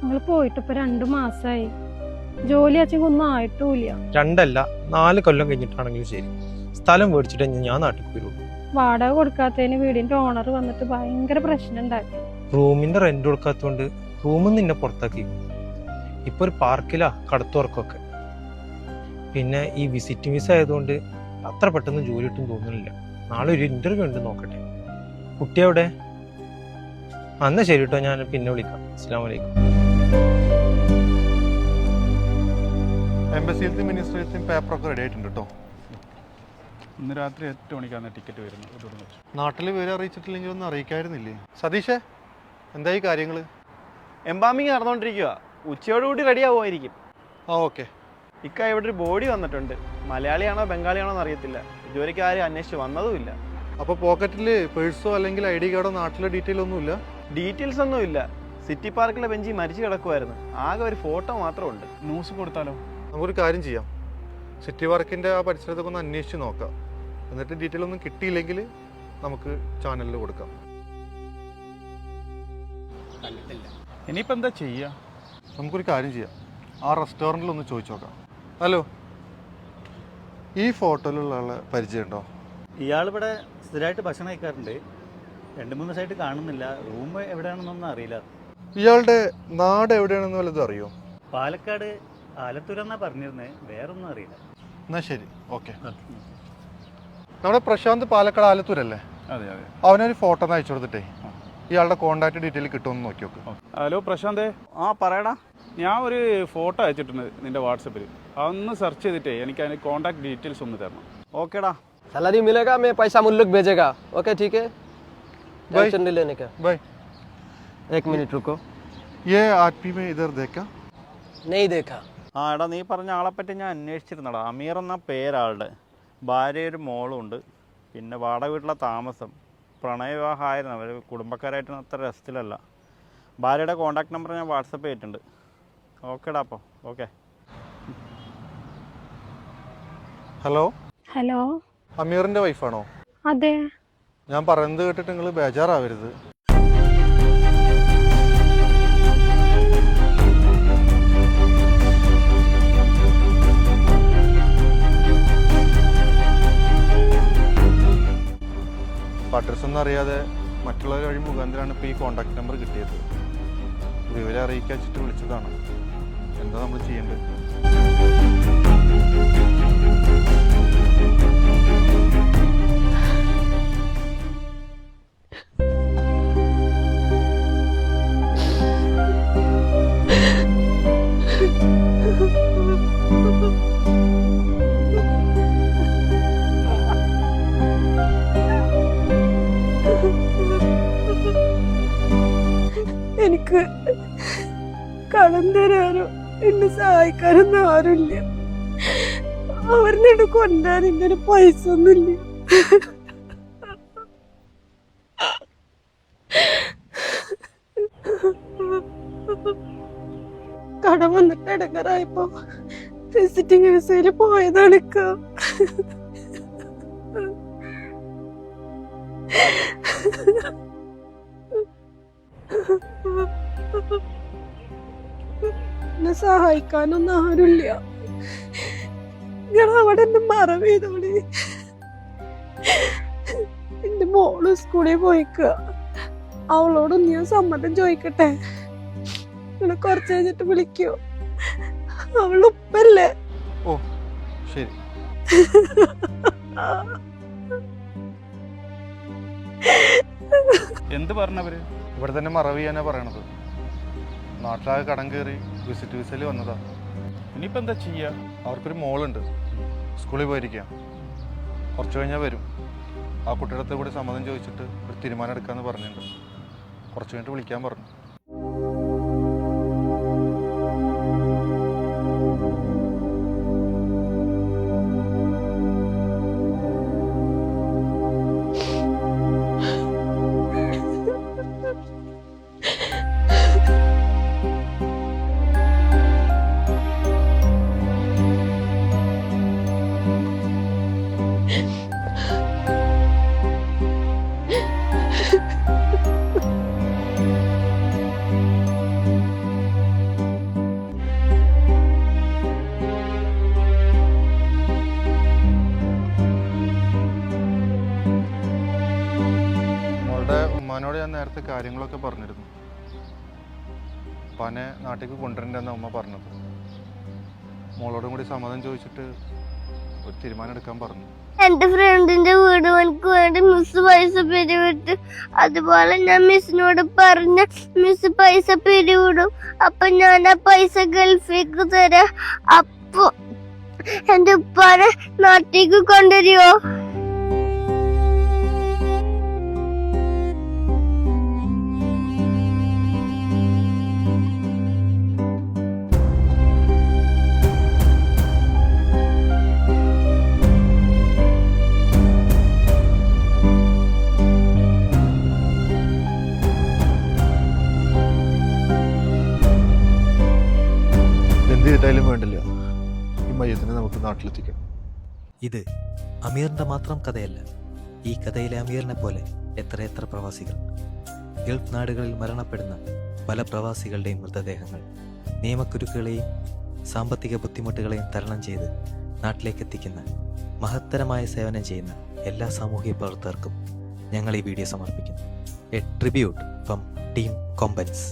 നിങ്ങൾ പോയിട്ട് ഇപ്പൊ 2 മാസമായി. ജോലി അച്ഛൻ ഒന്നും ആയിട്ടുമില്ല. 2 അല്ല 4 കൊല്ലം കഴിഞ്ഞിട്ടാണെങ്കിലും ശരി, സ്ഥലം മേടിച്ചിട്ട് ഞാൻ നാട്ടിൽ വരുള്ളൂ. വാടക കൊടുക്കാത്തതിന് വീടിന്റെ ഓണർ വന്നിട്ട് ഭയങ്കര പ്രശ്നം ഉണ്ടാക്കി. റൂമിന്റെ റെന്റ് കൊടുക്കാത്തതുകൊണ്ട് റൂമിൽ നിന്നെ പുറത്താക്കി. ഇപ്പൊ ഒരു പാർക്കിലാ കടത്തുറക്കൊക്കെ. പിന്നെ ഈ വിസിറ്റിംഗ് വിസ ആയതുകൊണ്ട് അത്ര പെട്ടെന്ന് ജോലി കിട്ടും തോന്നുന്നില്ല. നാളെ ഒരു ഇന്റർവ്യൂ ഉണ്ട്, നോക്കട്ടെ. കുട്ടി എവിടെ? അന്ന് ശരി കേട്ടോ, ഞാൻ പിന്നെ വിളിക്കാം. അസ്സലാമു അലൈക്കും. എംബസിയിലത്തെ മിനിസ്റ്ററിലത്തെയും പേപ്പറൊക്കെ റെഡി ആയിട്ടുണ്ട് കേട്ടോ. ഇന്ന് രാത്രി 8 മണിക്കാണ് ടിക്കറ്റ് വരുന്നത്. നാട്ടിൽ വിവരം അറിയിച്ചിട്ടില്ലെങ്കിൽ ഒന്ന് അറിയിക്കായിരുന്നില്ലേ? സതീഷേ, എന്തായി കാര്യങ്ങൾ? എംബാമിങ് നടന്നുകൊണ്ടിരിക്കുക. ഉച്ചയോടുകൂടി റെഡി ആവുമായിരിക്കും. ആ ഓക്കെ. ഇക്ക ഇവിടെ ഒരു ബോഡി വന്നിട്ടുണ്ട്. മലയാളിയാണോ ബംഗാളിയാണോ എന്ന് അറിയത്തില്ല. ഇതുവരെയ്ക്ക് ആരും അന്വേഷിച്ച് വന്നതുമില്ല. അപ്പോൾ പോക്കറ്റിൽ പേഴ്സോ അല്ലെങ്കിൽ ID കാർഡോ നാട്ടിലെ ഡീറ്റെയിൽ ഒന്നുമില്ല? ഡീറ്റെയിൽസ് ഒന്നുമില്ല. സിറ്റി പാർക്കിലെ ബെഞ്ചിൽ മരിച്ചു കിടക്കുമായിരുന്നു. ആകെ ഒരു ഫോട്ടോ മാത്രമുണ്ട്. ന്യൂസ് കൊടുത്താലോ? നമുക്കൊരു കാര്യം ചെയ്യാം, സിറ്റി പാർക്കിൻ്റെ ആ പരിസരത്തൊക്കെ ഒന്ന് അന്വേഷിച്ച് നോക്കാം. എന്നിട്ട് ഡീറ്റെയിൽ ഒന്നും കിട്ടിയില്ലെങ്കിൽ നമുക്ക് ചാനലിൽ കൊടുക്കാം. ഇനിയിപ്പോൾ എന്താ ചെയ്യുക? നമുക്കൊരു കാര്യം ചെയ്യാം, ആ റെസ്റ്റോറൻറ്റിൽ ഒന്ന് ചോദിച്ചു നോക്കാം. ഹലോ, ഈ ഫോട്ടോയിലുള്ള ആളെ പരിചയമുണ്ടോ? ഇയാളിവിടെ സ്ഥിരമായിട്ട് ഭക്ഷണം കഴിക്കാറുണ്ട്. 2-3 ദിവസമായിട്ട് കാണുന്നില്ല. റൂം എവിടെയാണെന്നൊന്നും അറിയില്ല. ഇയാളുടെ നാട് എവിടെയാണെന്ന് വല്ലതും അറിയോ? പാലക്കാട് ആലത്തൂരെന്നാ പറഞ്ഞിരുന്നത്, വേറൊന്നും അറിയില്ല. എന്നാ ശരി, ഓക്കെ. നമ്മുടെ പ്രശാന്ത് പാലക്കാട് ആലത്തൂരല്ലേ? അതെ അതെ. അവനൊരു ഫോട്ടോ ഒന്ന് അയച്ചു കൊടുത്തിട്ടേ ഇയാളുടെ കോൺടാക്ട് ഡീറ്റെയിൽ കിട്ടുമെന്ന് നോക്കി നോക്ക്. ഹലോ പ്രശാന്തേ. ആ പറയടാ. ഞാൻ ഒരു ഫോട്ടോ അയച്ചിട്ടുണ്ട് നിന്റെ വാട്സപ്പിൽ. അതൊന്ന് സെർച്ച് ചെയ്തിട്ടേ എനിക്ക് അതിന് കോൺടാക്ട് ഡീറ്റെയിൽസ് ഒന്ന് തരണം. ഓക്കേടാ. सैलरी मिलेगा, मैं पैसा मुल्क भेजेगा. ओके ठीक है, टेंशन नहीं लेने का. बाय. 1 मिनट रुको. ये आदमी में इधर देखा? नहीं देखा. ആ എടാ, നീ പറഞ്ഞ ആളെപ്പറ്റി ഞാൻ അന്വേഷിച്ചിരുന്നടാ. അമീർ എന്ന പേരാളുടെ. ഭാര്യ ഒരു മോളും ഉണ്ട്. പിന്നെ വാടക വീട്ടിലെ താമസം. പ്രണയവിവാഹമായിരുന്നു. അവർ കുടുംബക്കാരായിട്ട് അത്ര രസത്തിലല്ല. ഭാര്യയുടെ കോൺടാക്ട് നമ്പർ ഞാൻ വാട്സപ്പ് ചെയ്തിട്ടുണ്ട്. ഓക്കേടാ അപ്പോൾ. ഓക്കെ. ഹലോ, ഹലോ, അമീറിന്റെ വൈഫാണോ? അതെ. ഞാൻ പറയുന്നത് കേട്ടിട്ട് നിങ്ങൾ ബേജാറാവരുത്. അഡ്രസ് ഒന്നും അറിയാതെ മറ്റുള്ളവർ വഴി മുഖാന്തരമാണ് ഇപ്പോൾ ഈ കോൺടാക്ട് നമ്പർ കിട്ടിയത്. വിവരം അറിയിക്കാൻ വെച്ചിട്ട് വിളിച്ചതാണ്. എന്താ നമ്മൾ ചെയ്യേണ്ടത്? എനിക്ക് കടം തരാനോ എന്നെ സഹായിക്കാനൊന്നും ആരുമില്ല. അവരുടെ കൊണ്ടാൻ എന്റെ പൈസ ഒന്നുമില്ല. കടം വന്നിട്ട് ഇടങ്ങറായപ്പോ വിസിറ്റിംഗ് വിസയിൽ പോയതാണ്. എന്നെ സഹായിക്കാനൊന്നും ആരുമില്ല. നിങ്ങൾ അവിടെ എന്നെ മറവ് ചെയ്തോളി. എന്റെ മോള് സ്കൂളിൽ പോയിക്കുക. അവളോടൊന്ന് ഞാൻ സമ്മതം ചോദിക്കട്ടെ? നിങ്ങൾ കുറച്ച് കഴിഞ്ഞിട്ട് വിളിക്കോ? അവളുപ്പല്ലേ? ഓ ശരി. എന്ത് പറഞ്ഞവര്? ഇവിടെ തന്നെ മറവ് ചെയ്യാനാ പറയണത്. നാട്ടിലാകെ കടം കയറി വിസിറ്റ് വിസയിൽ വന്നതാ. ഇനിയിപ്പോൾ എന്താ ചെയ്യുക? അവർക്കൊരു മോളുണ്ട്, സ്കൂളിൽ പോയിരിക്കുക. കുറച്ച് കഴിഞ്ഞാൽ വരും. ആ കുട്ടിയുടെ കൂടെ സമ്മതം ചോദിച്ചിട്ട് ഒരു തീരുമാനം എടുക്കാമെന്ന് പറഞ്ഞിട്ടുണ്ട്. കുറച്ച് കഴിഞ്ഞിട്ട് വിളിക്കാൻ പറഞ്ഞു. കാര്യങ്ങളൊക്കെ പറഞ്ഞിരുന്നു. ഉപ്പാനെ നാട്ടിലേക്ക് കൊണ്ടുവരണ്ടെന്ന് അമ്മ പറഞ്ഞത്. മോളോടും കൂടി സമ്മതം ചോദിച്ചിട്ട് ഒരു തീരുമാനം എടുക്കാൻ പറഞ്ഞു. എന്റെ ഫ്രണ്ടിന്റെ വീട് എനിക്ക് വേണ്ടി മിസ് പൈസ പിരിവിട്ട്, അതുപോലെ ഞാൻ മിസ്സിനോട് പറഞ്ഞ മിസ് പൈസ പിരിവിടും. അപ്പൊ ഞാൻ ആ പൈസ ഗൾഫിലേക്ക് തരാം. അപ്പൊ എന്റെ ഉപ്പാനെ നാട്ടിലേക്ക് കൊണ്ടുവരുമോ? എന്ത് ചെയ്താലും വേണ്ടില്ല, ഈ മയ്യത്തിനെ നമുക്ക് നാട്ടിലെത്തിക്കണം. ഇത് അമീറിന്റെ മാത്രം കഥയല്ല. ഈ കഥയിലെ അമീറിനെ പോലെ എത്രയെത്ര പ്രവാസികൾ, ഗൾഫ് നാടുകളിൽ മരണപ്പെടുന്ന പല പ്രവാസികളുടെയും മൃതദേഹങ്ങൾ നിയമക്കുരുക്കുകളെയും സാമ്പത്തിക ബുദ്ധിമുട്ടുകളെയും തരണം ചെയ്ത് നാട്ടിലേക്ക് എത്തിക്കുന്ന മഹത്തരമായ സേവനം ചെയ്യുന്ന എല്ലാ സാമൂഹിക പ്രവർത്തകർക്കും ഞങ്ങൾ ഈ വീഡിയോ സമർപ്പിക്കുന്നു. A tribute from team കോമ്പൻസ്.